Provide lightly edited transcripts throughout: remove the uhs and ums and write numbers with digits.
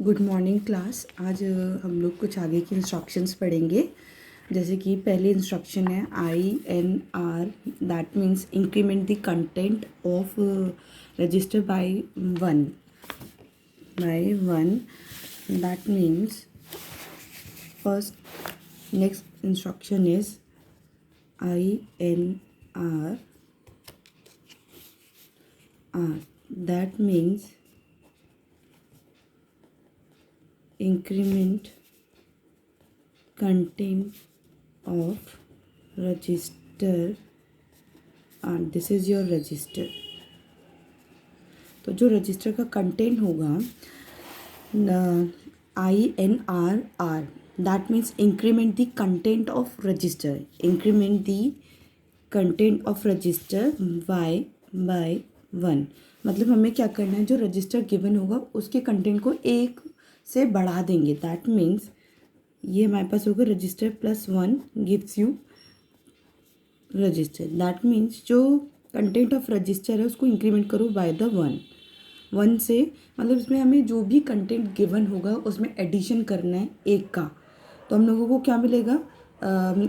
Good morning class. आज हम लोग कुछ आगे की इंस्ट्रक्शंस पढ़ेंगे। जैसे कि पहली इंस्ट्रक्शन है INR, that means increment the content of register by one. That means first next instruction is INR that means increment content of register and this is your register। तो जो रजिस्टर का content होगा INR that means increment the content of register. Increment the content of register by one. मतलब हमें क्या करना है, जो रजिस्टर गिवन होगा उसके कंटेंट को एक से बढ़ा देंगे। दैट मीन्स ये हमारे पास होगा register plus one gives you register. That means जो कंटेंट ऑफ रजिस्टर है उसको इंक्रीमेंट करो बाय द वन से। मतलब इसमें हमें जो भी कंटेंट गिवन होगा उसमें एडिशन करना है एक का, तो हम लोगों को क्या मिलेगा,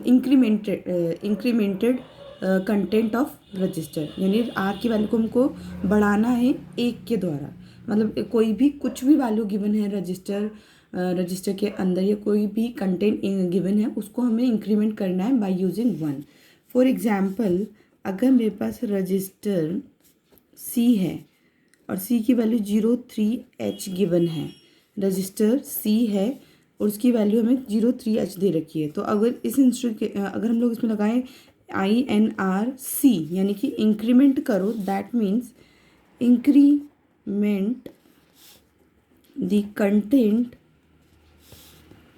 इंक्रीमेंटेड कंटेंट ऑफ रजिस्टर। यानी आर की वैल्यू को हमको बढ़ाना है एक के द्वारा। मतलब कोई भी कुछ भी वैल्यू गिवन है रजिस्टर के अंदर या कोई भी कंटेंट गिवन है उसको हमें इंक्रीमेंट करना है by using one. For example, अगर मेरे पास रजिस्टर सी है और सी की वैल्यू 03H गिवन है, रजिस्टर सी है और उसकी वैल्यू हमें 03H दे रखी है। तो अगर अगर हम लोग इसमें लगाएं INRC यानी कि इंक्रीमेंट करो, that means increment the content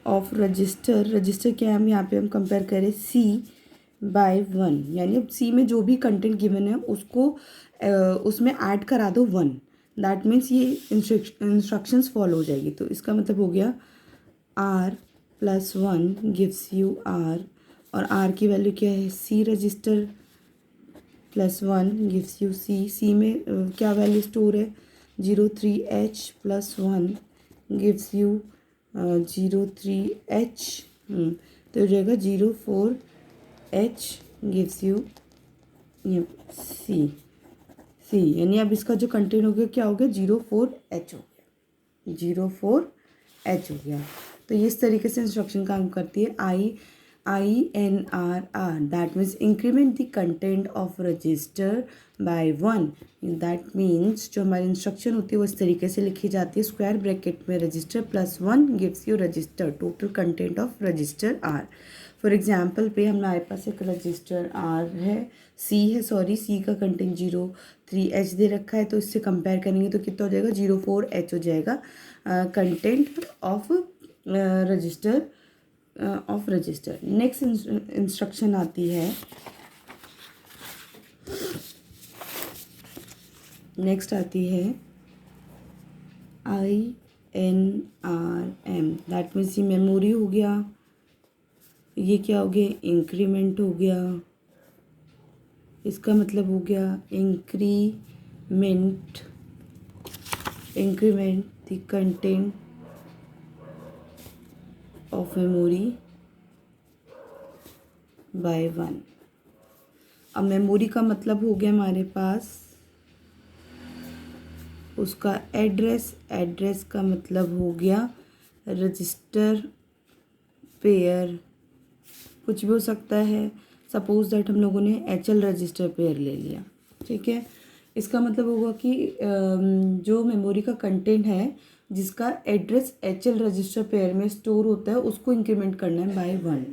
of register क्या है, हम यहाँ पे हम कंपेयर करें C बाय वन। यानी अब C में जो भी कंटेंट गिवन है उसको उसमें ऐड करा दो वन। दैट मीन्स ये इंस्ट्रक्शंस फॉलो हो जाएगी। तो इसका मतलब हो गया R plus one gives you R, और R की वैल्यू क्या है, C register plus one gives you C में क्या वैल्यू स्टोर है, 03H plus one gives you 03H। तो हो जाएगा 04H गिव्स यू C। यानी अब इसका जो कंटेंट हो गया क्या हो गया, 04H हो गया, 04H हो गया। तो ये इस तरीके से इंस्ट्रक्शन काम करती है। INR that means increment the content of register by one. That means जो हमारी इंस्ट्रक्शन होती है वो इस तरीके से लिखी जाती है, स्क्वायर ब्रैकेट में register plus one gives you register, total content of register R। For example पे हमारे पास एक रजिस्टर C का कंटेंट 03H दे रखा है, तो इससे कंपेयर करेंगे तो कितना हो जाएगा, 04H हो जाएगा content of register. Next instruction आती है, INRM दैट मीन्स ये मेमोरी हो गया, ये क्या हो गया, इंक्रीमेंट हो गया। इसका मतलब हो गया increment the content of memory by one. अब मेमोरी का मतलब हो गया हमारे पास उसका एड्रेस का मतलब हो गया रजिस्टर पेयर, कुछ भी हो सकता है। सपोज दैट हम लोगों ने HL रजिस्टर पेयर ले लिया, ठीक है। इसका मतलब होगा कि जो मेमोरी का कंटेंट है जिसका एड्रेस HL रजिस्टर पेयर में स्टोर होता है उसको इंक्रीमेंट करना है by one.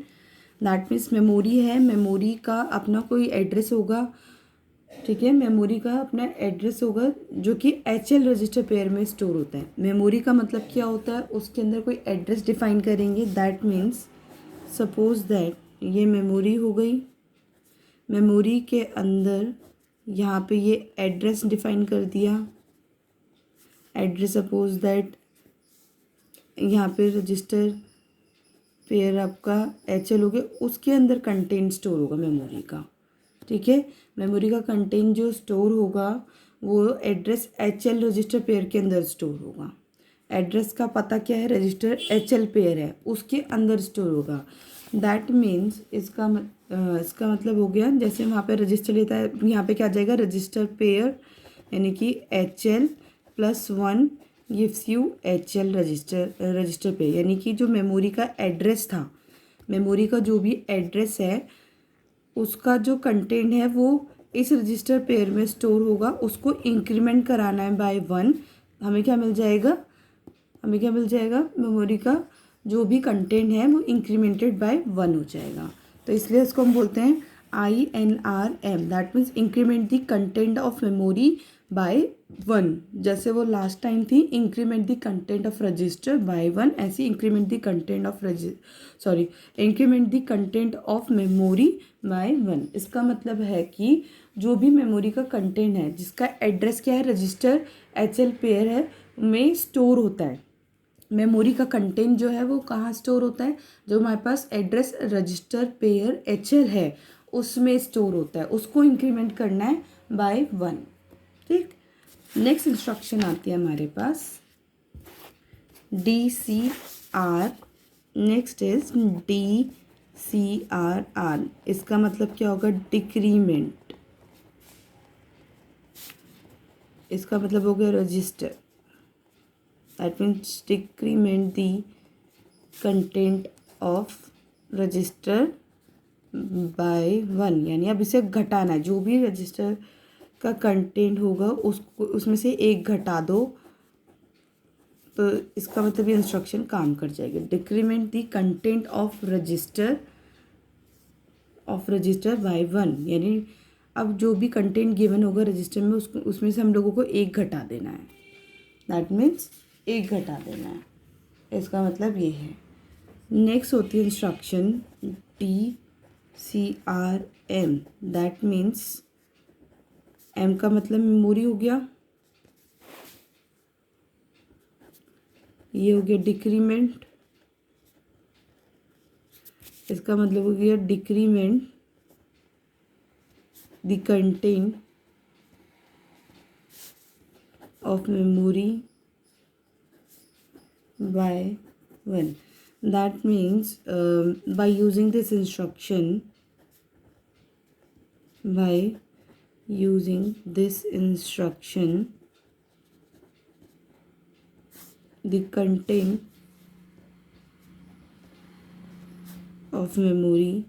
That means memory है, मेमोरी का अपना कोई एड्रेस होगा, ठीक है। मेमोरी का अपना एड्रेस होगा जो कि HL रजिस्टर पेयर में स्टोर होता है। मेमोरी का मतलब क्या होता है, उसके अंदर कोई एड्रेस डिफाइन करेंगे। दैट मीन्स सपोज दैट ये मेमोरी हो गई, मेमोरी के अंदर यहाँ पे ये एड्रेस डिफाइन कर दिया, एड्रेस सपोज दैट यहाँ पे रजिस्टर पेयर आपका HL हो गया, उसके अंदर कंटेंट स्टोर होगा मेमोरी का, ठीक है। मेमोरी का कंटेंट जो स्टोर होगा वो एड्रेस HL रजिस्टर पेयर के अंदर स्टोर होगा। एड्रेस का पता क्या है, रजिस्टर HL पेयर है उसके अंदर स्टोर होगा। दैट मीन्स इसका मतलब हो गया, जैसे वहाँ पे रजिस्टर लेता है, यहाँ पे क्या आ जाएगा, रजिस्टर पेयर यानी कि HL + 1 gives you HL register pair, यानी कि जो मेमोरी का एड्रेस था, मेमोरी का जो भी एड्रेस है उसका जो कंटेंट है वो इस रजिस्टर पेयर में स्टोर होगा, उसको इंक्रीमेंट कराना है बाय 1। हमें क्या मिल जाएगा, मेमोरी का जो भी कंटेंट है वो इंक्रीमेंटेड बाय 1 हो जाएगा। तो इसलिए इसको हम बोलते हैं INRM, that means increment the content of memory by 1। जैसे वो लास्ट टाइम थी increment the content of register by 1, ऐसे increment the content of increment the content of memory by 1। इसका मतलब है कि जो भी मेमोरी का कंटेंट है जिसका एड्रेस क्या है, रजिस्टर HL पेयर है में स्टोर होता है, मेमोरी का कंटेंट जो है वो कहाँ स्टोर होता है, जो हमारे पास एड्रेस रजिस्टर पेयर HL है उसमें स्टोर होता है, उसको इंक्रीमेंट करना है बाय 1। ठीक, नेक्स्ट इंस्ट्रक्शन आती है हमारे पास DCR। Next is DCRR। इसका मतलब क्या होगा, डिक्रीमेंट। इसका मतलब हो गया register, that means decrement the content of register by 1, यानी अब इसे घटाना है, जो भी रजिस्टर का कंटेंट होगा उसको उसमें से एक घटा दो, तो इसका मतलब ये इंस्ट्रक्शन काम कर जाएगी। Decrement the content of register by 1, यानी अब जो भी कंटेंट गिवन होगा रजिस्टर में उसको उसमें से हम लोगों को एक घटा देना है, दैट मीन्स एक घटा देना है, इसका मतलब ये है। नेक्स्ट होती है instruction DCRM, that means M का मतलब मेमोरी हो गया, ये हो गया डिक्रीमेंट, इसका मतलब हो गया decrement the content of memory by 1। that means by using this instruction the content of memory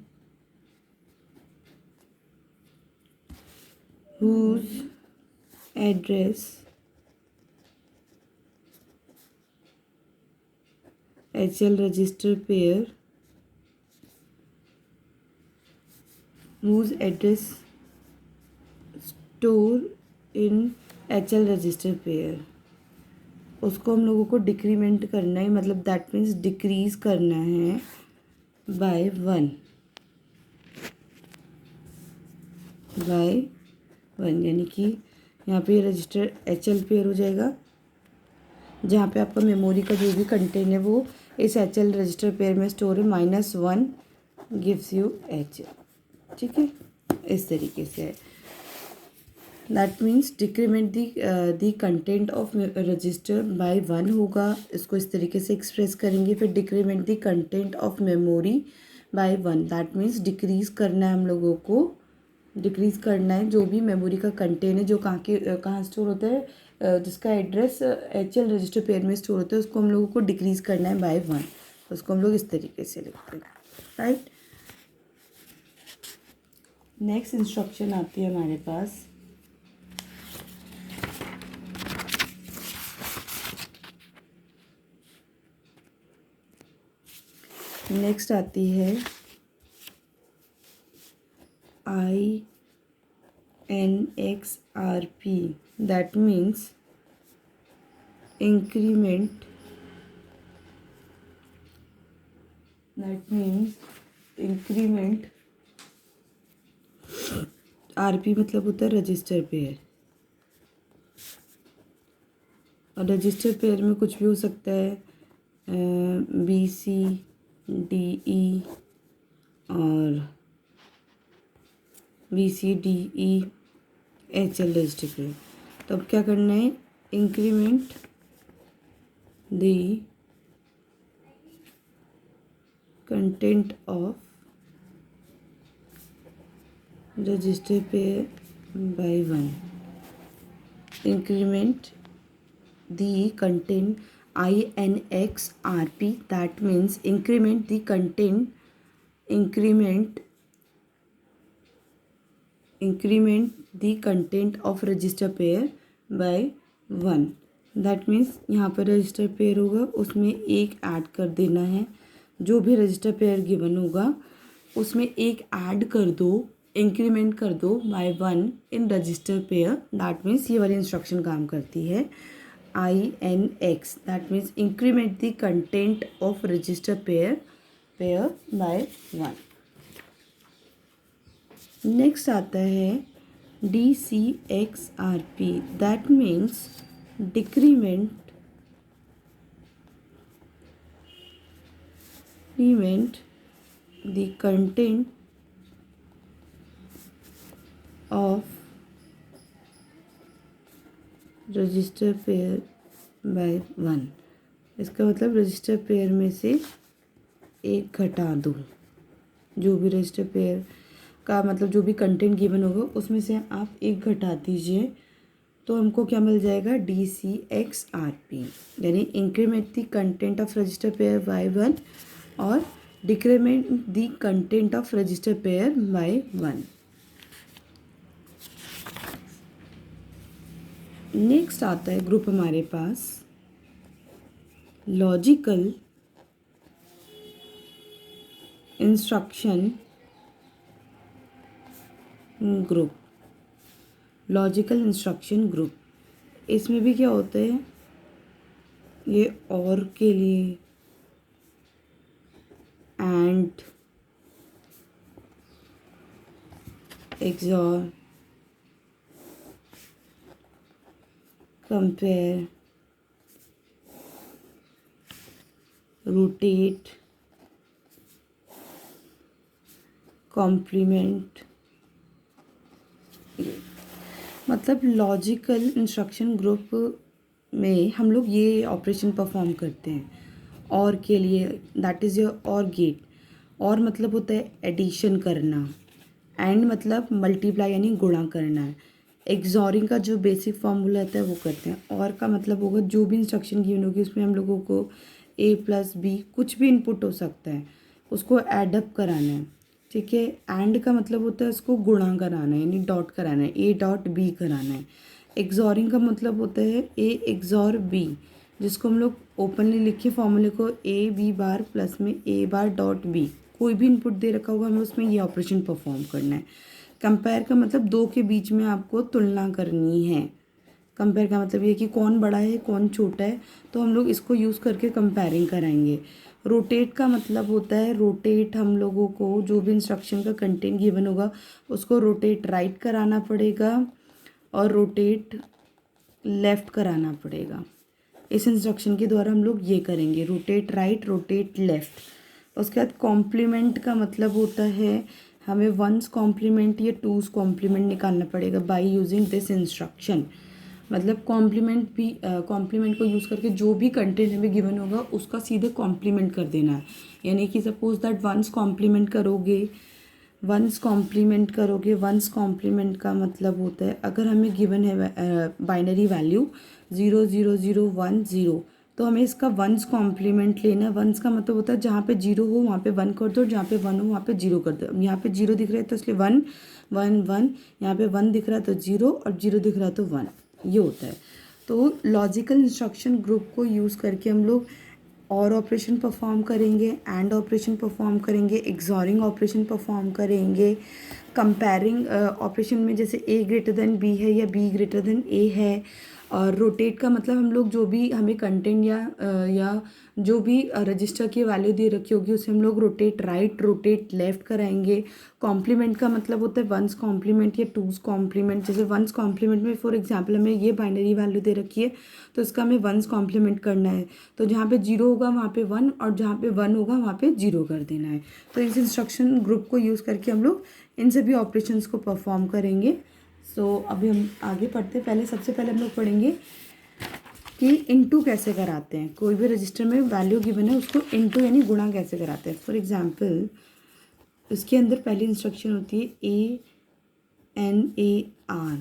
whose address HL register pair whose address store in HL register pair, उसको हम लोगों को डिक्रीमेंट करना है, मतलब दैट मीन्स डिक्रीज करना है bye 1, यानी कि यहाँ पे रजिस्टर HL पेयर हो जाएगा, जहाँ पे आपका मेमोरी का जो भी कंटेंट है वो इस HL रजिस्टर पेयर में स्टोर है, -1 गिव्स यू HL। ठीक है, इस तरीके से है। That means decrement the content of register by 1 होगा, इसको इस तरीके से एक्सप्रेस करेंगे। फिर decrement the content of memory by 1, that means decrease करना है हम लोगों को, डिक्रीज़ करना है जो भी मेमोरी का कंटेंट है जो कहाँ स्टोर होता है, जिसका एड्रेस HL रजिस्टर पेयर में स्टोर होता है, उसको हम लोगों को डिक्रीज़ करना है बाय 1, उसको हम लोग इस तरीके से लिखते हैं। राइट, नेक्स्ट इंस्ट्रक्शन आती है हमारे पास नेक्स्ट आती है INXRP, that means increment RP मतलब होता है रजिस्टर पेयर, और रजिस्टर पेयर में कुछ भी हो सकता है, BCDE और BCDE HL रजिस्टर पेयर। तो अब क्या करना है, increment the content of register pair by 1. Increment the content INXRP, that means increment the content of register pair by 1. That means यहाँ पर रजिस्टर पेयर होगा, उसमें एक ऐड कर देना है। जो भी रजिस्टर पेयर गिवन होगा उसमें एक ऐड कर दो, इंक्रीमेंट कर दो by 1 in register pair. That means ये वाली इंस्ट्रक्शन काम करती है INX, that means increment the content of register pair by 1। Next आता है DCXRP, that means decrement the content of register pair by 1। इसका मतलब रजिस्टर पेयर में से एक घटा दो। जो भी रजिस्टर पेयर का मतलब जो भी कंटेंट गिवन होगा उसमें से आप एक घटा दीजिए, तो हमको क्या मिल जाएगा DCXRP, यानी increment the content of register pair by 1 और decrement the content of register pair by 1। Next आता है ग्रुप हमारे पास logical instruction group. Logical instruction group, इसमें भी क्या होता है, ये और के लिए and, XOR, compare, rotate, complement, मतलब लॉजिकल इंस्ट्रक्शन ग्रुप में हम लोग ये ऑपरेशन परफॉर्म करते हैं और के लिए, दैट इज़ योर और गेट। और मतलब होता है एडिशन करना, एंड मतलब मल्टीप्लाई यानी गुणा करना है। एक्सॉरिंग का जो बेसिक फॉर्मूला होता है वो करते हैं। और का मतलब होगा जो भी इंस्ट्रक्शन गिवन होगी उसमें हम लोगों को A+B कुछ भी इनपुट हो सकता है, उसको एडअप कराना है। ठीक है, एंड का मतलब होता है उसको गुणा कराना है यानी डॉट कराना है, A.B कराना है। एक्सॉरिंग का मतलब होता है A एक्सॉर B, जिसको हम लोग ओपनली लिखे फॉर्मूले को AB बार प्लस में A बार डॉट B, कोई भी इनपुट दे रखा होगा हमें उसमें ये ऑपरेशन परफॉर्म करना है। कंपेयर का मतलब दो के बीच में आपको तुलना करनी है। कंपेयर का मतलब ये कि कौन बड़ा है कौन छोटा है, तो हम लोग इसको यूज़ करके कंपेयरिंग कराएंगे। रोटेट का मतलब होता है रोटेट, हम लोगों को जो भी इंस्ट्रक्शन का कंटेंट गिवन होगा उसको रोटेट राइट कराना पड़ेगा और रोटेट लेफ़्ट कराना पड़ेगा। इस इंस्ट्रक्शन के द्वारा हम लोग ये करेंगे, रोटेट राइट, रोटेट लेफ़्ट। उसके बाद कॉम्प्लीमेंट का मतलब होता है हमें 1's कॉम्प्लीमेंट या 2's कॉम्प्लीमेंट निकालना पड़ेगा बाय यूजिंग दिस इंस्ट्रक्शन। मतलब कॉम्प्लीमेंट को यूज़ करके जो भी कंटेंट हमें गिवन होगा उसका सीधे कॉम्प्लीमेंट कर देना है। यानी कि सपोज दैट 1's कॉम्प्लीमेंट करोगे, 1's कॉम्प्लीमेंट का मतलब होता है अगर हमें गिवन है बाइनरी वैल्यू 0 0 0 1 0, तो हमें इसका 1's कॉम्प्लीमेंट लेना है। 1's का मतलब होता है जहाँ पे 0 हो वहाँ पे 1 कर दो, जहाँ पे 1 हो वहाँ पे 0 कर दो। यहाँ पे 0 दिख रहा है तो इसलिए 1 1 1, यहाँ पे 1 दिख रहा है तो 0 और 0 दिख रहा है तो 1, ये होता है। तो लॉजिकल इंस्ट्रक्शन ग्रुप को यूज़ करके हम लोग और ऑपरेशन परफॉर्म करेंगे, एंड ऑपरेशन परफॉर्म करेंगे, एक्सॉरिंग ऑपरेशन परफॉर्म करेंगे, कंपेयरिंग ऑपरेशन में जैसे A>B है या B>A है। और रोटेट का मतलब हम लोग जो भी हमें कंटेंट या जो भी रजिस्टर की वैल्यू दे रखी होगी उसे हम लोग रोटेट राइट, रोटेट लेफ़्ट कराएंगे। कॉम्प्लीमेंट का मतलब होता है 1's कॉम्प्लीमेंट या 2's कॉम्प्लीमेंट। जैसे 1's कॉम्प्लीमेंट में फॉर एग्जांपल हमें ये बाइनरी वैल्यू दे रखी है तो इसका हमें 1's कॉम्प्लीमेंट करना है, तो जहाँ पे 0 होगा वहाँ पे 1 और जहाँ पे 1 होगा वहाँ पे 0 कर देना है। तो इस इंस्ट्रक्शन ग्रुप को यूज़ करके हम लोग इन सभी ऑपरेशंस को परफॉर्म करेंगे। सो अभी हम आगे पढ़ते हैं। सबसे पहले हम लोग पढ़ेंगे कि इनटू कैसे कराते हैं, कोई भी रजिस्टर में वैल्यू गिवन है उसको इनटू यानी गुणा कैसे कराते हैं। फॉर एग्जांपल इसके अंदर पहली इंस्ट्रक्शन होती है ANAR,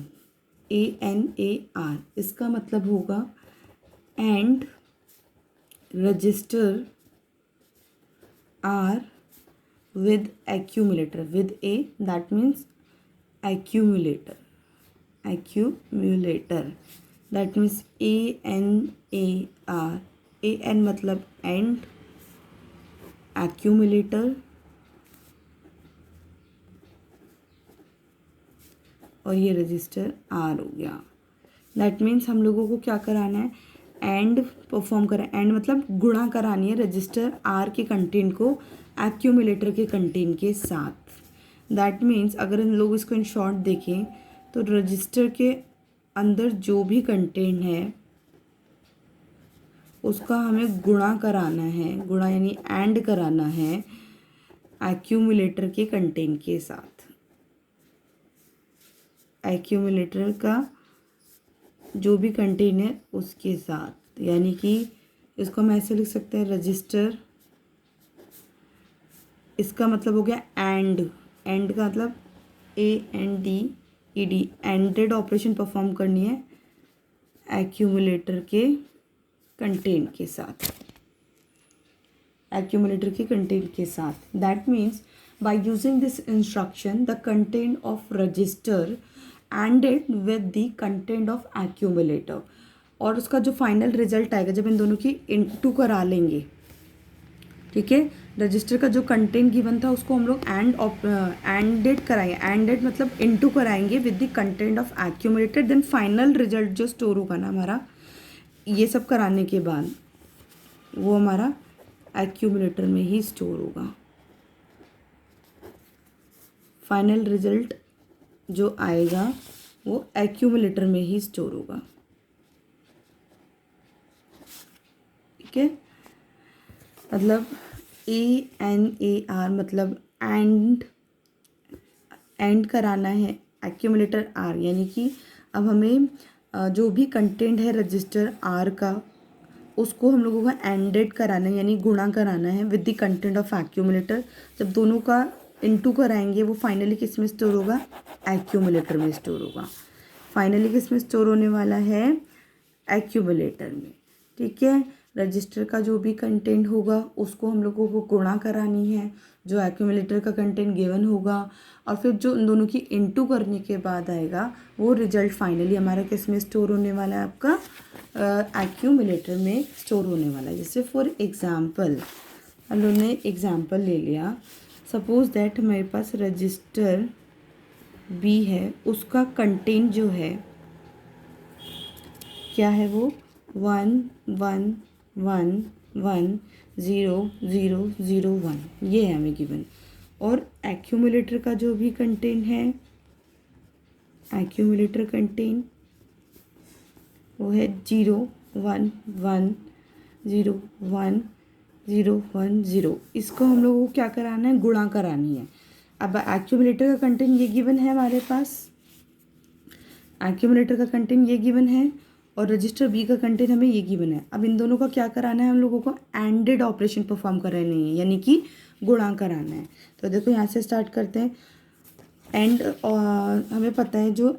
ANAR। इसका मतलब होगा AND register R with accumulator, with a, that means accumulator, that means ANAR, AN मतलब एंड, accumulator और ये रजिस्टर आर हो गया। दैट मीन्स हम लोगों को क्या कराना है, एंड परफॉर्म करें। एंड मतलब गुणा करानी है रजिस्टर आर के कंटेंट को एक्यूमुलेटर के कंटेंट के साथ। दैट मीन्स अगर हम लोग इसको इन शॉर्ट देखें तो रजिस्टर के अंदर जो भी कंटेंट है उसका हमें गुणा कराना है, गुणा यानी एंड कराना है एक्यूमुलेटर के कंटेंट के साथ। एक्यूमुलेटर का जो भी कंटेंट है उसके साथ, यानी कि इसको हम ऐसे लिख सकते हैं रजिस्टर, इसका मतलब हो गया एंड, एंड का मतलब ANDED, एंडेड ऑपरेशन परफॉर्म करनी है एक्यूमुलेटर के कंटेंट के साथ, एक्यूमुलेटर के कंटेंट के साथ। That means by using this instruction the content of register ended with the content of accumulator, और उसका जो फाइनल रिजल्ट आएगा जब इन दोनों की इनटू करा लेंगे, ठीक है। रजिस्टर का जो कंटेंट गिवन था उसको हम लोग एंडेड कराएंगे, एंडेड मतलब इनटू कराएंगे with the content of accumulator, then final result जो स्टोर होगा ना हमारा, ये सब कराने के बाद वो हमारा एक्यूमुलेटर में ही स्टोर होगा। फाइनल रिजल्ट जो आएगा वो एक्यूमुलेटर में ही स्टोर होगा, ठीक है। मतलब ANAR मतलब एंड कराना है एक्यूमुलेटर आर, यानी कि अब हमें जो भी कंटेंट है रजिस्टर आर का उसको हम लोगों का एंडेड कराना है यानी गुणा कराना है with the content of accumulator. जब दोनों का इनटू कराएंगे वो फाइनली किस में स्टोर होगा, एक्यूमुलेटर में स्टोर होगा। फाइनली किस में स्टोर होने वाला है, एक्यूमुलेटर में, ठीक है। रजिस्टर का जो भी कंटेंट होगा उसको हम लोगों को गुणा करानी है जो एक्यूमुलेटर का कंटेंट गिवन होगा, और फिर जो उन दोनों की इनटू करने के बाद आएगा वो रिजल्ट फाइनली हमारा किस में स्टोर होने वाला है, आपका एक्यूमुलेटर में स्टोर होने वाला है। जैसे फॉर एग्जांपल हम लोगों ने एग्जांपल ले लिया, सपोज दैट हमारे पास रजिस्टर बी है, उसका कंटेंट जो है क्या है, वो 1 1 1 1 0 0 0 1 ये है हमें गिवन। और एक्यूमुलेटर का जो भी कंटेंट है, एक्यूमुलेटर कंटेंट वो है 0 1 1 0 1 0 1 0। इसको हम लोगों को क्या कराना है, गुणा करानी है। अब एक्यूमुलेटर का कंटेंट ये गिवन है हमारे पास, एक्यूमुलेटर का कंटेंट ये गिवन है और रजिस्टर बी का कंटेंट हमें ये गिवन है। अब इन दोनों का क्या कराना है, हम लोगों को एंडेड ऑपरेशन परफॉर्म करानी है यानी कि गुणा कराना है। तो देखो यहाँ से स्टार्ट करते हैं। एंड हमें पता है जो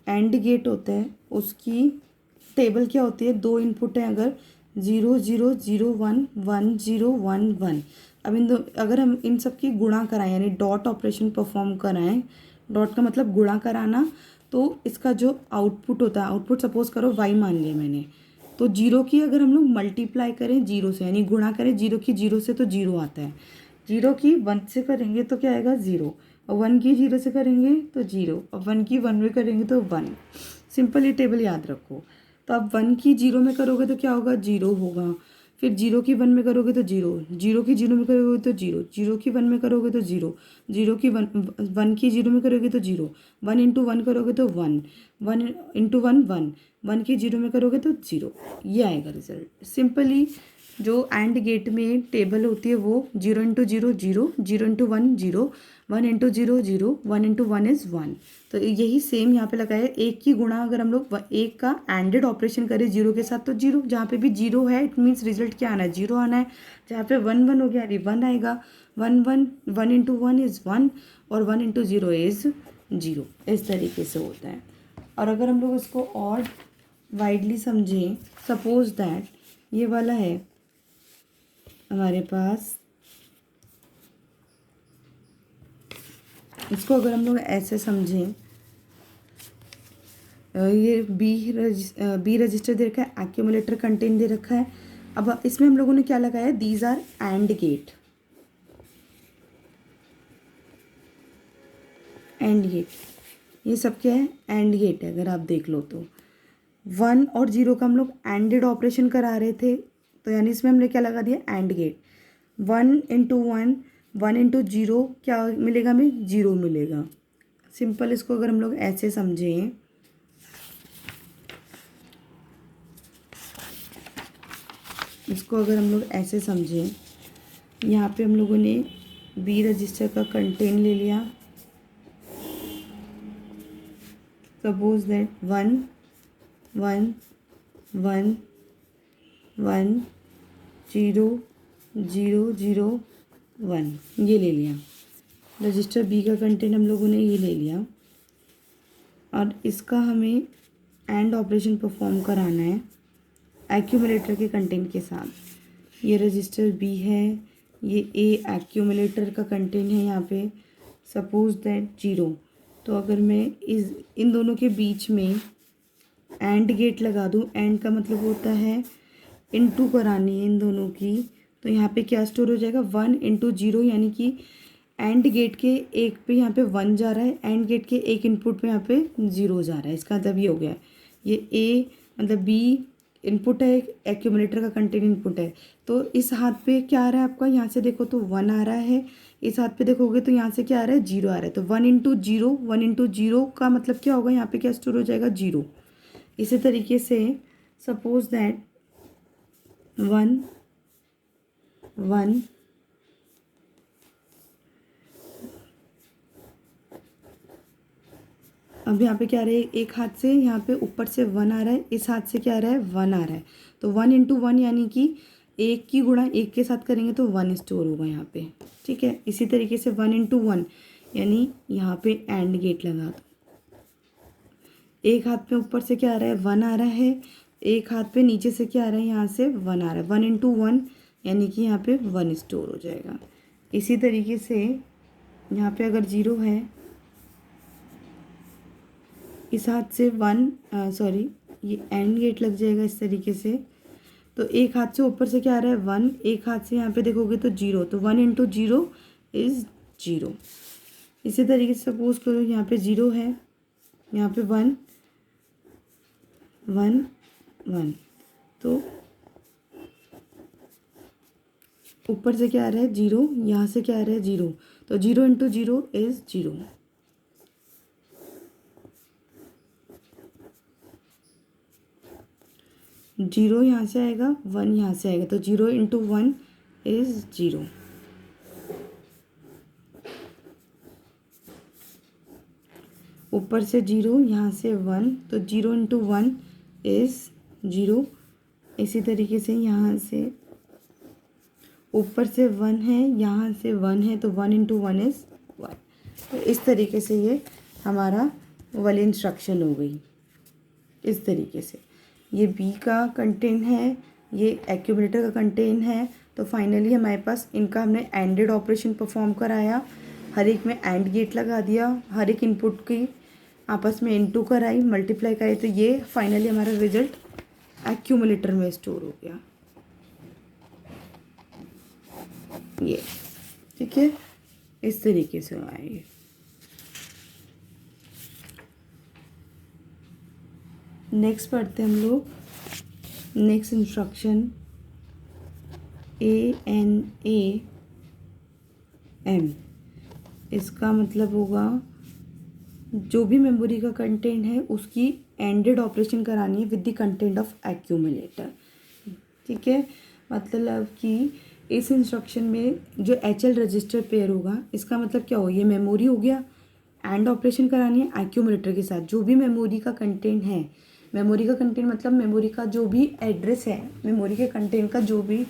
एंड गेट होता है उसकी टेबल क्या होती है, 2 इनपुट है, अगर 0 0 0 1 1 0 1 1। अब अगर हम इन सब की गुणा कराएं यानी डॉट ऑपरेशन परफॉर्म कराएं, डॉट का मतलब गुणा कराना, तो इसका जो आउटपुट होता है, आउटपुट सपोज करो y मान लिया मैंने, तो 0 की अगर हम लोग मल्टीप्लाई करें 0 से यानी गुणा करें 0 की 0 से तो 0 आता है, 0 की 1 से करेंगे तो क्या आएगा 0, और 1 की 0 से करेंगे तो 0, और 1 की 1 में करेंगे तो 1। सिंपल ये टेबल याद रखो। तो अब 1 की 0 में करोगे तो क्या होगा, 0 होगा। फिर 0 की 1 में करोगे तो 0, 0 की 0 में करोगे तो 0, 0 की 1 में करोगे तो 0, 0 की 1 की 0 में करोगे तो 0, 1 इंटू 1 करोगे तो 1, 1 इंटू 1 1, 1 की 0 में करोगे तो 0। ये आएगा रिजल्ट। सिंपली जो एंड गेट में टेबल होती है वो 0 into 0 0, 0 into 1 0, 1 into 0 0, 1 into 1 is 1। तो यही सेम यहाँ पे लगाया। एक की गुणा अगर हम लोग एक का एंडेड ऑपरेशन करें जीरो के साथ तो जीरो, जहाँ पे भी जीरो है इट मीन्स रिजल्ट क्या आना है, जीरो आना है। जहाँ पे 1 1 हो गया अरे 1 आएगा। 1 1, 1 इंटू 1 इज़ 1 और 1 इंटू 0 इज़ 0। इस तरीके से होता है। और अगर हम लोग इसको और वाइडली समझें, सपोज दैट ये वाला है हमारे पास, इसको अगर हम लोग ऐसे समझें, ये बी रजिस्टर दे रखा है, एक्यूमुलेटर कंटेन दे रखा है। अब इसमें हम लोगों ने क्या लगाया, these are AND gate. AND gate, ये सब क्या है, एंड गेट है। अगर आप देख लो तो 1 और 0 का हम लोग एंडेड ऑपरेशन करा रहे थे, तो यानी इसमें हमने क्या लगा दिया, एंड गेट। 1 इंटू 1, 1 इंटू 0 क्या मिलेगा, हमें 0 मिलेगा। सिंपल इसको अगर हम लोग ऐसे समझें, इसको अगर हम लोग ऐसे समझें, यहाँ पे हम लोगों ने बी रजिस्टर का कंटेंट ले लिया। सपोज दैट 1 1 1 1 0 0 0 1 ये ले लिया। रजिस्टर बी का कंटेंट हम लोगों ने ये ले लिया और इसका हमें एंड ऑपरेशन परफॉर्म कराना है एक्यूमुलेटर के कंटेंट के साथ। ये रजिस्टर बी है, ये ए एक्यूमुलेटर का कंटेंट है यहाँ पे। सपोज दैट 0, तो अगर मैं इन दोनों के बीच में एंड गेट लगा दूँ, एंड का मतलब होता है इनटू करानी है इन दोनों की, तो यहाँ पे क्या स्टोर हो जाएगा, 1 इंटू 0, यानी कि एंड गेट के एक पे यहाँ पे 1 जा रहा है, एंड गेट के एक इनपुट पे यहाँ पे 0 जा रहा है। इसका मतलब ये हो गया, ये ए मतलब बी इनपुट है, एक्यूमुलेटर का कंटेंट इनपुट है। तो इस हाथ पे क्या आ रहा है आपका, यहाँ से देखो तो 1 आ रहा है, इस हाथ पे देखोगे तो यहाँ से क्या आ रहा है, 0 आ रहा है। तो 1 इंटू 0, 1 इंटू 0 का मतलब क्या होगा, यहाँ पे क्या स्टोर हो जाएगा, 0। इसी तरीके से सपोज दैट 1 1 अब यहाँ पे क्या आ रहा है, एक हाथ से यहाँ पे ऊपर से 1 आ रहा है, इस हाथ से क्या आ रहा है, 1 आ रहा है। तो 1 इंटू 1 यानी कि एक की गुणा एक के साथ करेंगे तो 1 स्टोर होगा यहाँ पे, ठीक है। इसी तरीके से 1 इंटू 1 यानी यहाँ पे एंड गेट लगा दो। एक हाथ पे ऊपर से क्या आ रहा है, 1 आ रहा है, एक हाथ पे नीचे से क्या आ रहा है, यहाँ से 1 आ रहा है। 1 इंटू 1 यानी कि यहाँ पे 1 स्टोर हो जाएगा। इसी तरीके से यहाँ पे अगर 0 है, इस हाथ से 1 सॉरी ये एंड गेट लग जाएगा इस तरीके से। तो एक हाथ से ऊपर से क्या आ रहा है, 1, एक हाथ से यहाँ पे देखोगे तो 0, तो 1 इंटू 0 इज़ 0। इसी तरीके से सपोज करो यहाँ पे 0 है, यहाँ पे 1 1 1, तो ऊपर से क्या आ रहा है, 0, यहाँ से क्या आ रहा है, 0, तो 0 इंटू 0 इज़ 0। जीरो यहाँ से आएगा, 1 यहाँ से आएगा, तो 0 इंटू 1 इज़ 0। ऊपर से 0, यहाँ से 1, तो 0 इंटू 1 इज़ 0। इसी तरीके से यहाँ से ऊपर से 1 है, यहाँ से 1 है, तो 1 इंटू 1 इज़ 1। तो इस तरीके से ये हमारा वाली इंस्ट्रक्शन हो गई। इस तरीके से ये बी का कंटेंट है, ये एक्यूमुलेटर का कंटेंट है। तो फाइनली हमारे पास इनका हमने एंडेड ऑपरेशन परफॉर्म कराया, हर एक में एंड गेट लगा दिया, हर एक इनपुट की आपस में इनटू कराई, मल्टीप्लाई कराई, तो ये फाइनली हमारा रिजल्ट एक्यूमुलेटर में स्टोर हो गया। ये ठीक है, इस तरीके से आएगी। नेक्स्ट पढ़ते हैं हम लोग, नेक्स्ट इंस्ट्रक्शन ANAM। इसका मतलब होगा जो भी मेमोरी का कंटेंट है उसकी एंडेड ऑपरेशन करानी है with the content of accumulator, ठीक है। मतलब कि इस इंस्ट्रक्शन में जो HL रजिस्टर पेयर होगा, इसका मतलब क्या हो, ये मेमोरी हो गया, एंड ऑपरेशन करानी है एक्यूमुलेटर के साथ। जो भी मेमोरी का कंटेंट है, मेमोरी का कंटेंट मतलब मेमोरी का जो भी एड्रेस है, मेमोरी के कंटेंट का जो भी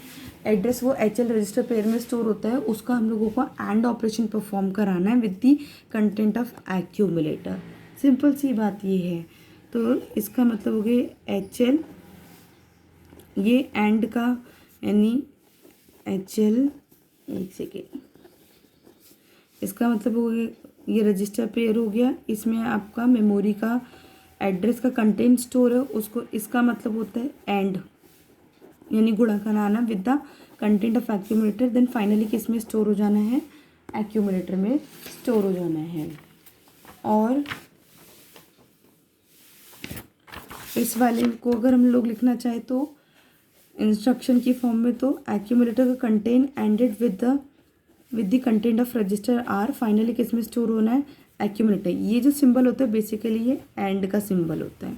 एड्रेस वो HL रजिस्टर पेयर में स्टोर होता है, उसका हम लोगों को एंड ऑपरेशन परफॉर्म कराना है with the content of accumulator. Simple सी बात ये है। तो इसका मतलब हो गया HL, ये एंड का यानी HL, एक सेकेंड, इसका मतलब हो गया ये रजिस्टर पेयर हो गया, इसमें आपका मेमोरी का एड्रेस का कंटेंट स्टोर है, उसको इसका मतलब होता है एंड यानी गुणा कराना with the content of accumulator, then finally किस में स्टोर हो जाना है, एक्यूमुलेटर में स्टोर हो जाना है। और इस वाले को अगर हम लोग लिखना चाहें तो इंस्ट्रक्शन की फॉर्म में, तो एक्यूमुलेटर का content ANDed with the content of register R, finally किस में स्टोर होना है, एक्यूमुलेटर। ये जो सिंबल होता है बेसिकली ये एंड का सिंबल होता है,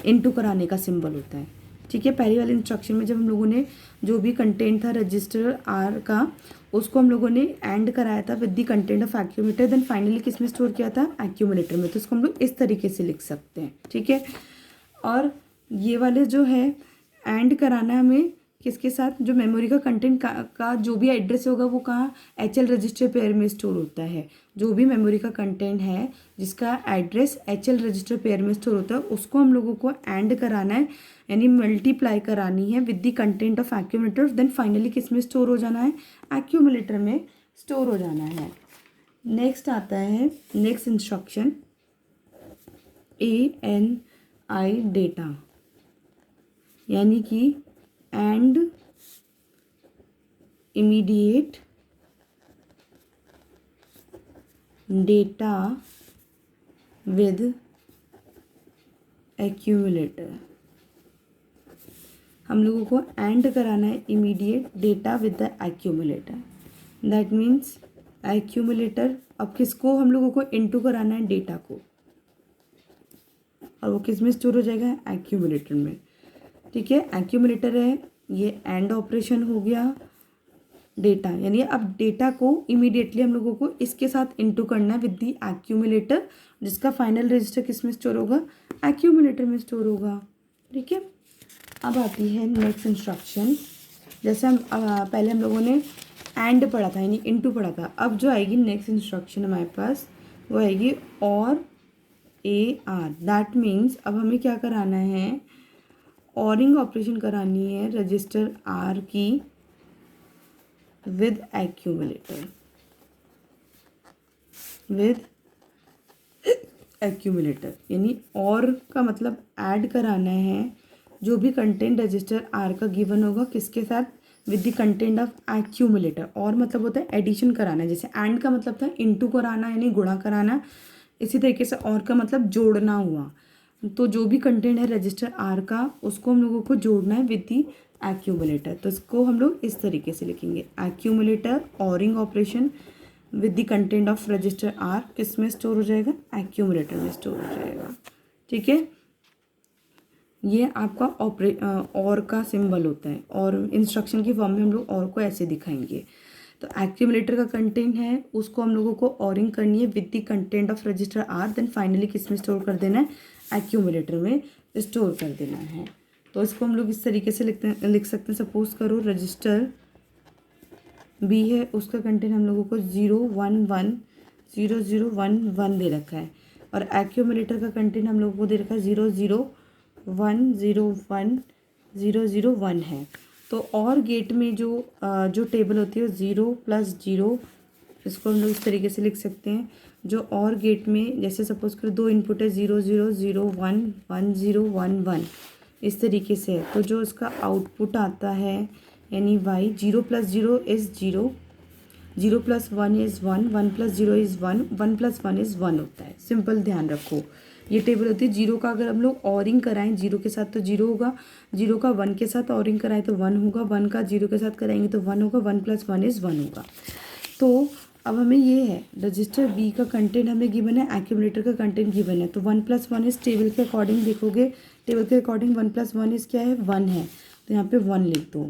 इनटू कराने का सिंबल होता है। ठीक है, पहली वाली इंस्ट्रक्शन में जब हम लोगों ने जो भी कंटेंट था रजिस्टर आर का, उसको हम लोगों ने एंड कराया था with the content of accumulator, then finally किस में स्टोर किया था, एक्यूमुलेटर में। तो इसको हम लोग इस तरीके से लिख सकते हैं। ठीक है, और ये वाले जो है एंड कराना है हमें किसके साथ, जो मेमोरी का कंटेंट का जो भी एड्रेस होगा वो कहाँ, HL रजिस्टर पेयर में स्टोर होता है। जो भी मेमोरी का कंटेंट है जिसका एड्रेस HL रजिस्टर पेयर में स्टोर होता है, उसको हम लोगों को एंड कराना है यानी मल्टीप्लाई करानी है with the content of accumulator, then finally किस में स्टोर हो जाना है, एक्यूमुलेटर में स्टोर हो जाना है। नेक्स्ट आता है नेक्स्ट इंस्ट्रक्शन ANI डेटा, यानी कि and immediate data with accumulator. हम लोगों को एंड कराना है immediate data with the accumulator, that means accumulator, अब किसको हम लोगों को इनटू कराना है, डेटा को, और वो किस में स्टोर हो जाएगा, एक्यूमुलेटर में। ठीक है, एक्यूमुलेटर है, ये एंड ऑपरेशन हो गया, डेटा यानी अब डेटा को इमीडिएटली हम लोगों को इसके साथ इनटू करना है विद दी एक्यूमुलेटर, जिसका फाइनल रजिस्टर किस में स्टोर होगा, एक्यूमुलेटर में स्टोर होगा। ठीक है, अब आती है नेक्स्ट इंस्ट्रक्शन। जैसे हम पहले हम लोगों ने एंड पढ़ा था यानी इनटू पढ़ा था, अब जो आएगी नेक्स्ट इंस्ट्रक्शन हमारे पास वो आएगी और AR, दैट मीन्स अब हमें क्या कराना है, ऑरिंग ऑपरेशन करानी है रजिस्टर आर की विद एक्यूमुलेटर, विद एक्यूमुलेटर यानी और का मतलब ऐड कराना है जो भी कंटेंट रजिस्टर आर का गिवन होगा किसके साथ, with the content of accumulator. और मतलब होता है एडिशन कराना है, जैसे एंड का मतलब था इनटू कराना यानी गुणा कराना, इसी तरीके से और का मतलब जोड़ना हुआ। तो जो भी कंटेंट है रजिस्टर आर का उसको हम लोगों को जोड़ना है विद दी एक्यूमुलेटर, तो इसको हम लोग इस तरीके से लिखेंगे, accumulator ORing operation with the content of register R किस में स्टोर हो जाएगा, एक्यूमुलेटर में स्टोर हो जाएगा। ठीक है, ये आपका और का सिंबल होता है, और इंस्ट्रक्शन की फॉर्म में हम लोग और को ऐसे दिखाएंगे। तो एक्यूमुलेटर का कंटेंट है उसको हम लोगों को ऑरिंग करनी है with the content of register R, then finally किस में स्टोर कर देना है, एक्यूमुलेटर में स्टोर कर देना है। तो इसको हम लोग इस तरीके से लिख सकते हैं, सपोज करो रजिस्टर बी है, उसका कंटेंट हम लोगों को 0110011 दे रखा है, और एक्यूमुलेटर का कंटेंट हम लोगों को दे रखा है 00101 है। तो और गेट में जो टेबल होती है 0+0, इसको हम लोग इस तरीके से लिख सकते हैं, जो और गेट में जैसे सपोज करो 2 इनपुट है 00011011 इस तरीके से है, तो जो इसका आउटपुट आता है यानी y, 0+0 is 0, 0+1 is 1, 1+0 is 1, 1+1 is 1 होता है। सिंपल ध्यान रखो, ये टेबल होती है। 0 का अगर हम लोग ऑरिंग कराएं 0 के साथ तो 0 होगा, 0 का 1 के साथ ऑरिंग कराएं तो 1 होगा, 1 का 0 के साथ कराएंगे तो 1 होगा, 1+1 इज़ 1 होगा। तो अब हमें ये है रजिस्टर बी का कंटेंट हमें गिवन है, एक्यूमुलेटर का कंटेंट गिवन है, तो 1+1 इस टेबल के अकॉर्डिंग देखोगे, टेबल के अकॉर्डिंग 1+1 इस क्या है, 1 है। तो यहाँ पे 1 लिख दो।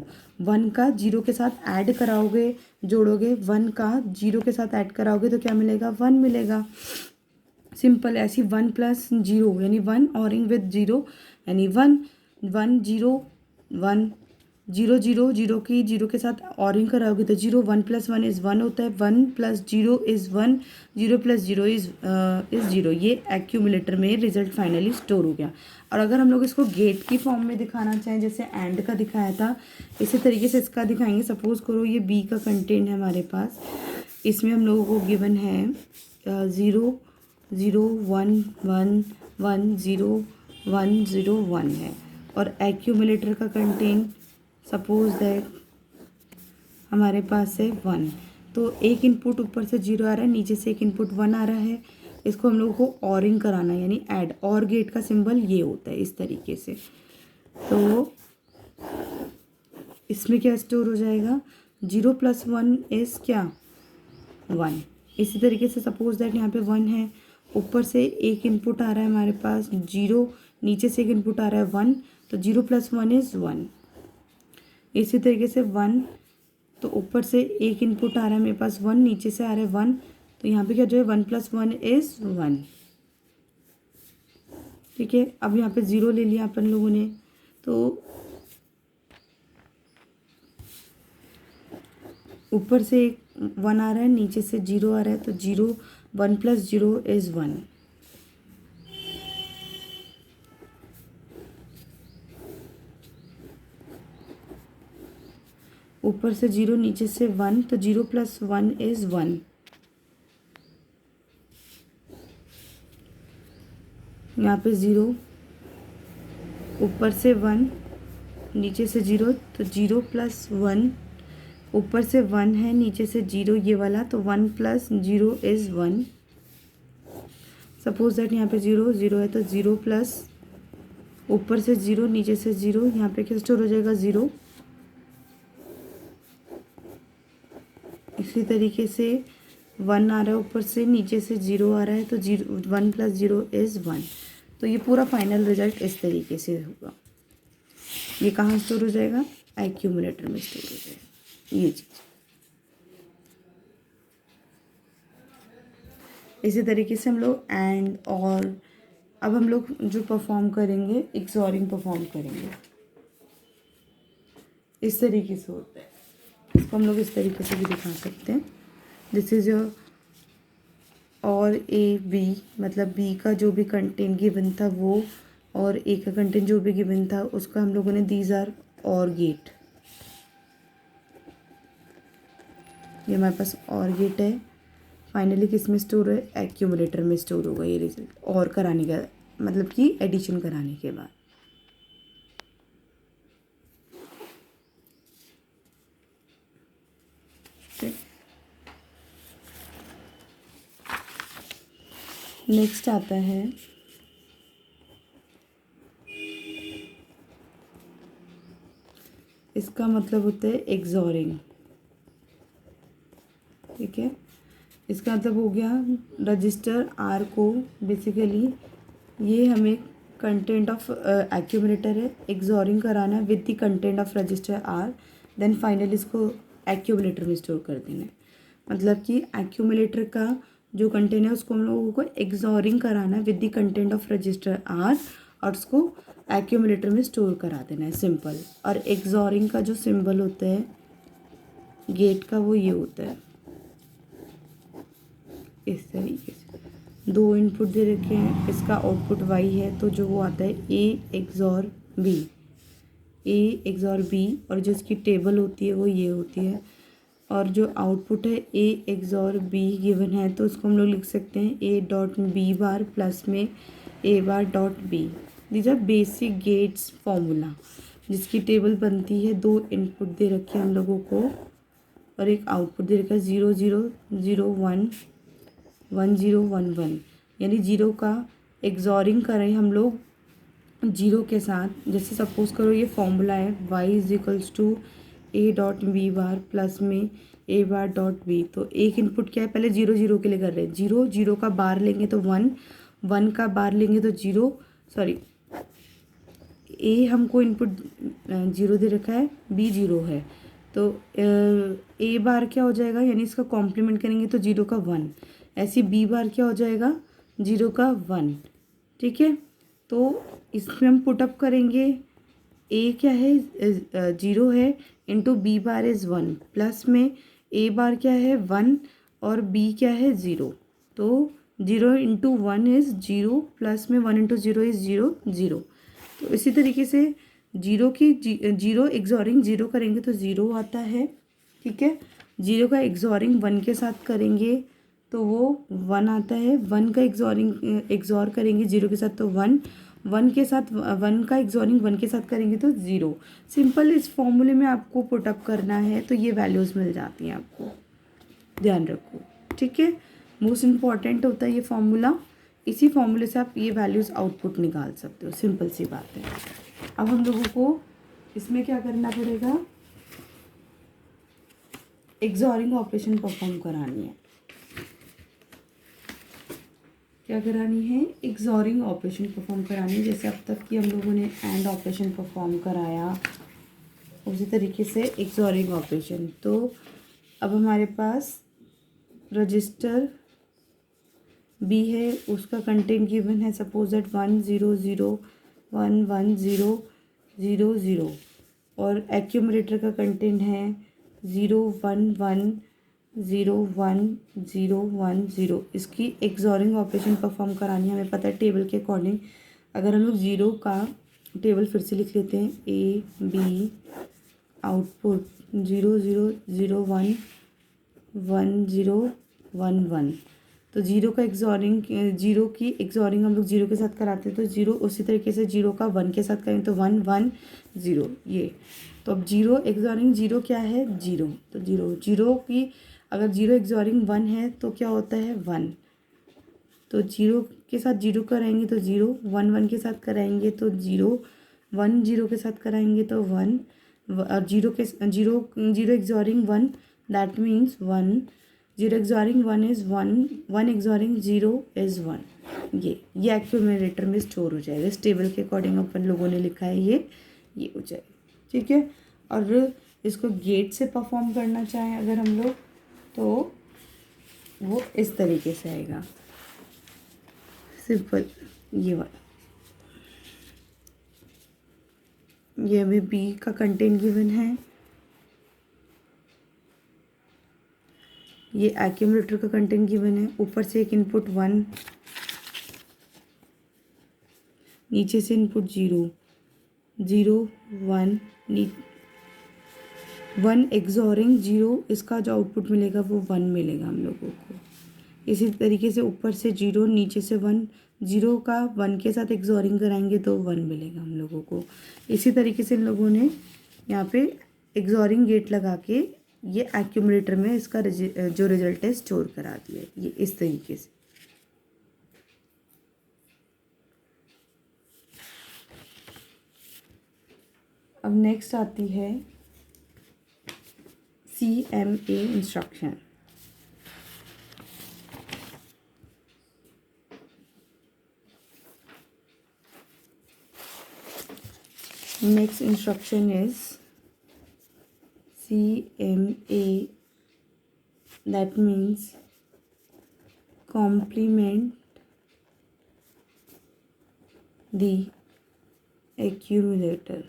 1 का 0 के साथ ऐड कराओगे, जोड़ोगे, 1 का 0 के साथ ऐड कराओगे तो क्या मिलेगा, 1 मिलेगा। सिंपल। ऐसी 1 प्लस 0 यानी 1 ऑरिंग विद 0 यानी 1 1 0 1 0 0 0 की 0 के साथ ऑरिंग कराओगे तो 0, 1 प्लस 1 इज़ 1 होता है, 1 प्लस 0 इज़ 1, 0 प्लस 0 इज़ 0। ये एक्यूमुलेटर में रिजल्ट फाइनली स्टोर हो गया। और अगर हम लोग इसको गेट की फॉर्म में दिखाना चाहें, जैसे एंड का दिखाया था, इसी तरीके से इसका दिखाएंगे। सपोज़ करो ये बी का कंटेंट है हमारे पास, इसमें हम लोगों को गिवन है 0 0 1 1 1 0 1 0 1 है, और एक्यूमुलेटर का कंटेंट सपोज दैट हमारे पास है 1। तो एक इनपुट ऊपर से 0 आ रहा है, नीचे से एक इनपुट 1 आ रहा है। इसको हम लोगों को ऑरिंग कराना है यानी ऐड, और गेट का सिंबल ये होता है इस तरीके से। तो इसमें क्या स्टोर हो जाएगा, 0 प्लस 1 इज़ क्या, 1। इसी तरीके से सपोज दैट यहाँ पे 1 है, ऊपर से एक इनपुट आ रहा है हमारे पास 0, नीचे से एक इनपुट आ रहा है 1, तो 0 प्लस 1 इज़ 1। इसी तरीके से 1, तो ऊपर से एक इनपुट आ रहा है मेरे पास 1, नीचे से आ रहा है 1, तो यहाँ पे क्या जो है 1 प्लस 1 इज़ 1। ठीक है। अब यहाँ पे 0 ले लिया अपन लोगों ने, तो ऊपर से एक 1 आ रहा है, नीचे से 0 आ रहा है, तो 0 1 प्लस 0 इज़ 1। ऊपर से 0, नीचे से 1, तो 0 प्लस 1 इज़ 1। यहाँ पे 0, ऊपर से 1, नीचे से 0, तो 0 प्लस 1, ऊपर से 1 है, नीचे से 0 ये वाला, तो 1 प्लस 0 इज़ 1। सपोज दैट यहाँ पे 0 0 है, तो 0 प्लस ऊपर से 0, नीचे से 0, यहाँ पे क्या स्टोर हो जाएगा, 0। इसी तरीके से 1 आ रहा है ऊपर से, नीचे से 0 आ रहा है, तो 1 प्लस 0 इज़ 1। तो ये पूरा फाइनल रिजल्ट इस तरीके से होगा। ये कहाँ स्टोर हो जाएगा, एक्यूमुलेटर में स्टोर हो जाएगा ये चीज़। इसी तरीके से हम लोग एंड और अब हम लोग जो परफॉर्म करेंगे, एक्सॉरिंग परफॉर्म करेंगे। इस तरीके से होता है, इसको हम लोग इस तरीके से भी दिखा सकते हैं। दिस इज योर और ए बी, मतलब बी का जो भी कंटेंट गिवन था वो, और ए का कंटेंट जो भी गिवन था उसका हम लोगों ने दीज आर और गेट। ये हमारे पास और गेट है। फाइनली किस में स्टोर है, एक्यूमुलेटर में स्टोर होगा ये रिजल्ट, और कराने का मतलब कि एडिशन कराने के बाद। नेक्स्ट आता है इसका मतलब होता है एक्सॉरिंग। ठीक है, इसका मतलब हो गया रजिस्टर आर को बेसिकली ये हमें कंटेंट ऑफ एक्यूमुलेटर है, एक्सॉरिंग कराना है with the content of register R, then finally इसको एक्यूमुलेटर में स्टोर कर देना है। मतलब कि एक्यूमुलेटर का जो कंटेंट है उसको हम लोगों को एक्सॉरिंग कराना है with the content of register R, और उसको एक्यूमुलेटर में स्टोर करा देना है, सिंपल। और एक्सॉरिंग का जो सिंबल होता है गेट का वो ये होता है इस तरीके से। 2 इनपुट दे रखे हैं, इसका आउटपुट y है, तो जो वो आता है a XOR b, a XOR b, और जो इसकी टेबल होती है वो ये होती है। और जो आउटपुट है a XOR b गिवन है, तो उसको हम लोग लिख सकते हैं a dot B bar plus में a bar dot b। These are basic gates formula जिसकी टेबल बनती है। 2 इनपुट दे रखे हैं हम लोगों को और एक आउटपुट दे रखा है 0 0 0 1 1 0 1 1, यानी 0 का एक्सॉरिंग करें हम लोग 0 के साथ। जैसे सपोज करो ये फॉर्मूला है y is equals to a dot B bar plus में a बार डॉट b। तो एक इनपुट क्या है, पहले 0 0 के लिए कर रहे हैं, 0 0 का बार लेंगे तो 1 1 का बार लेंगे तो 0, सॉरी ए हमको इनपुट 0 दे रखा है, बी 0 है, तो ए बार क्या हो जाएगा, यानी इसका कॉम्प्लीमेंट करेंगे तो 0 का 1, ऐसे बी बार क्या हो जाएगा 0 का 1। ठीक है, तो इसमें हम पुटअप करेंगे, ए क्या है 0 है, into B bar is 1, plus में ए बार क्या है 1 और बी क्या है 0, तो 0 इंटू 1 इज़ 0, प्लस में 1 इंटू 0 इज़ 0, 0। तो इसी तरीके से 0 एक्सॉरिंग 0 करेंगे तो 0 आता है। ठीक है, 0 का एक्सॉरिंग 1 के साथ करेंगे तो वो 1 आता है, 1 का एक्सॉर करेंगे 0 के साथ तो 1, 1 के साथ 1 का एक्सॉरिंग 1 के साथ करेंगे तो 0। सिंपल इस फॉर्मूले में आपको पुटअप करना है तो ये वैल्यूज़ मिल जाती हैं, आपको ध्यान रखो। ठीक है, मोस्ट इम्पॉर्टेंट होता है ये फॉर्मूला, इसी फॉर्मूले से आप ये वैल्यूज़ आउटपुट निकाल सकते हो, सिंपल सी बात है। अब हम लोगों को इसमें क्या करना पड़ेगा, एक्सॉरिंग ऑपरेशन परफॉर्म करानी है। क्या करानी है, एक्सॉरिंग ऑपरेशन परफॉर्म करानी है। जैसे अब तक कि हम लोगों ने एंड ऑपरेशन परफॉर्म कराया, उसी तरीके से एक्सॉरिंग ऑपरेशन। तो अब हमारे पास रजिस्टर बी है, उसका कंटेंट गिवन है, सपोज दैट 1 0 0 1 1 0 0 0, और एक्यूमुलेटर का कंटेंट है 0 1 1 0 1 0 1 0। इसकी एक्सॉरिंग ऑपरेशन परफॉर्म करानी है, हमें पता है टेबल के अकॉर्डिंग। अगर हम लोग 0 का टेबल फिर से लिख लेते हैं, ए बी आउटपुट 0 0 0 1 1 0 1 1, तो 0 का एक्सॉरिंग 0 की एक्सॉरिंग हम लोग 0 के साथ कराते हैं तो 0, उसी तरीके से 0 का 1 के साथ करेंगे तो 1 1 0 ये। तो अब 0 एक्सॉरिंग 0 क्या है 0, तो 0 0 की अगर 0 एक्सॉरिंग 1 है तो क्या होता है 1, तो 0 के साथ 0 कराएंगे तो 0, 1 1 के साथ कराएंगे तो 0, 1 0 के साथ कराएंगे तो 1, 0 के 0 0 एक्सॉरिंग 1 दैट मीन्स 1, 0 एक्सॉरिंग 1 इज़ 1, 1 एक्सॉरिंग 0 इज़ 1। ये एक्यूमुलेटर में स्टोर हो जाएगा, इस टेबल के अकॉर्डिंग अपन लोगों ने लिखा है ये हो जाएगा। ठीक है, और इसको गेट से परफॉर्म करना चाहें अगर हम लोग तो वो इस तरीके से आएगा, सिंपल ये वाला। ये हमें बी का कंटेंट गिवन है, ये एक्यूमुलेटर का कंटेंट गिवन है, ऊपर से एक इनपुट 1, नीचे से इनपुट 0 0 1 1 एक्सॉरिंग 0, इसका जो आउटपुट मिलेगा वो 1 मिलेगा हम लोगों को। इसी तरीके से ऊपर से 0, नीचे से 1, 0 का 1 के साथ एक्सॉरिंग कराएंगे तो 1 मिलेगा हम लोगों को। इसी तरीके से इन लोगों ने यहाँ पे एक्सॉरिंग गेट लगा के ये एक्यूमुलेटर में इसका जो रिजल्ट है स्टोर करा दिया, ये इस तरीके से। अब नेक्स्ट आती है CMA instruction. Next instruction is CMA, that means complement the accumulator।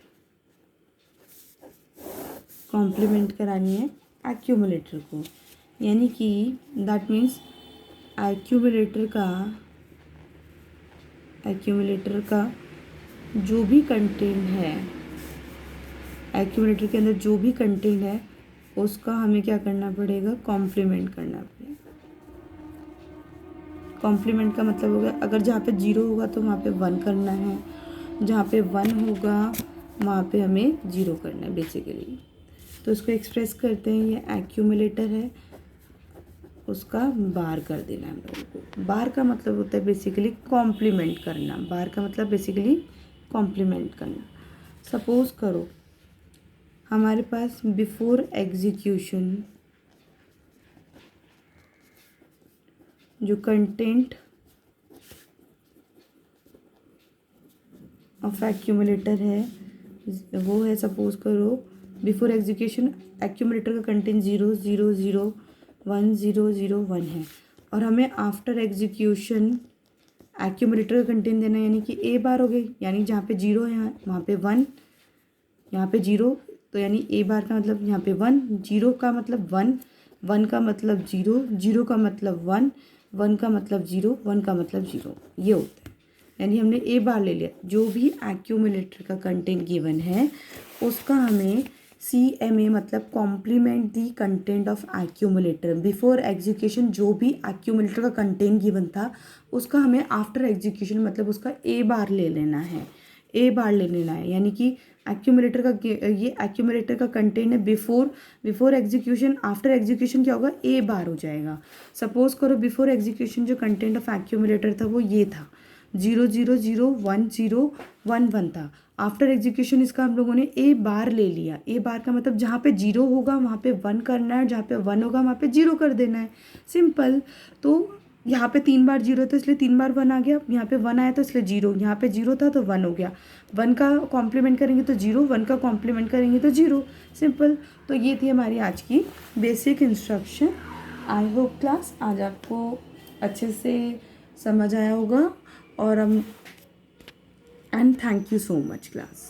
Complement करानी है एक्यूमुलेटर को, यानी कि दैट मीन्स एक्यूमुलेटर का जो भी कंटेंट है, एक्यूमुलेटर के अंदर जो भी कंटेंट है उसका हमें क्या करना पड़ेगा, कॉम्प्लीमेंट करना पड़ेगा। कॉम्प्लीमेंट का मतलब होगा अगर जहाँ पे 0 होगा तो वहाँ पे 1 करना है, जहाँ पे 1 होगा वहाँ पे हमें 0 करना है बेसिकली। तो इसको एक्सप्रेस करते हैं, ये एक्यूमुलेटर है, उसका बार कर देना है हम लोगों को। बार का मतलब होता है बेसिकली कॉम्प्लीमेंट करना, बार का मतलब बेसिकली कॉम्प्लीमेंट करना। सपोज करो हमारे पास बिफोर एग्जीक्यूशन जो कंटेंट ऑफ एक्यूमुलेटर है, वो है सपोज करो बिफोर एग्जीक्यूशन एक्यूमुलेटर का कंटेंट 0 0 0 1 0 0 1 है, और हमें आफ्टर एग्जीक्यूशन एक्यूमुलेटर का कंटेंट देना है, यानी कि ए बार हो गई, यानी जहाँ पे 0 है यहाँ वहाँ पे 1, यहाँ पे 0, तो यानी ए बार का मतलब यहाँ पे 1, 0 का मतलब 1, 1 का मतलब 0, 0 का मतलब 1, 1 का मतलब 0, 1 का मतलब 0, ये होता है। यानी हमने ए बार ले लिया, जो भी एक्यूमुलेटर का कंटेंट गिवन है उसका हमें CMA मतलब complement the content of accumulator, before execution जो भी एक्यूमुलेटर का कंटेंट गिवन था उसका हमें आफ्टर एग्जीक्यूशन मतलब उसका ए बार ले लेना है, ए बार ले लेना है। यानी कि एक्यूमुलेटर का ये एक्यूमुलेटर का कंटेंट है बिफोर एग्जीक्यूशन, आफ्टर एग्जीक्यूशन क्या होगा, ए बार हो जाएगा। सपोज करो बिफोर एग्जीक्यूशन जो कंटेंट ऑफ एक्यूमुलेटर था वो ये था 0 0 0 1 0 1 1 था। आफ्टर एग्जीक्यूशन इसका हम लोगों ने ए बार ले लिया, ए बार का मतलब जहाँ पे 0 होगा वहाँ पे 1 करना है, जहाँ पे 1 होगा वहाँ पे 0 कर देना है, सिंपल। तो यहाँ पे 3 बार 0 था इसलिए 3 बार 1 आ गया, यहाँ पे 1 आया तो इसलिए 0, यहाँ पे 0 था तो 1 हो गया, 1 का कॉम्प्लीमेंट करेंगे तो 0, 1 का कॉम्प्लीमेंट करेंगे तो 0, सिंपल। तो ये थी हमारी आज की basic instruction. I hope class आज आपको अच्छे से समझ आया होगा, और हम and thank you so much class.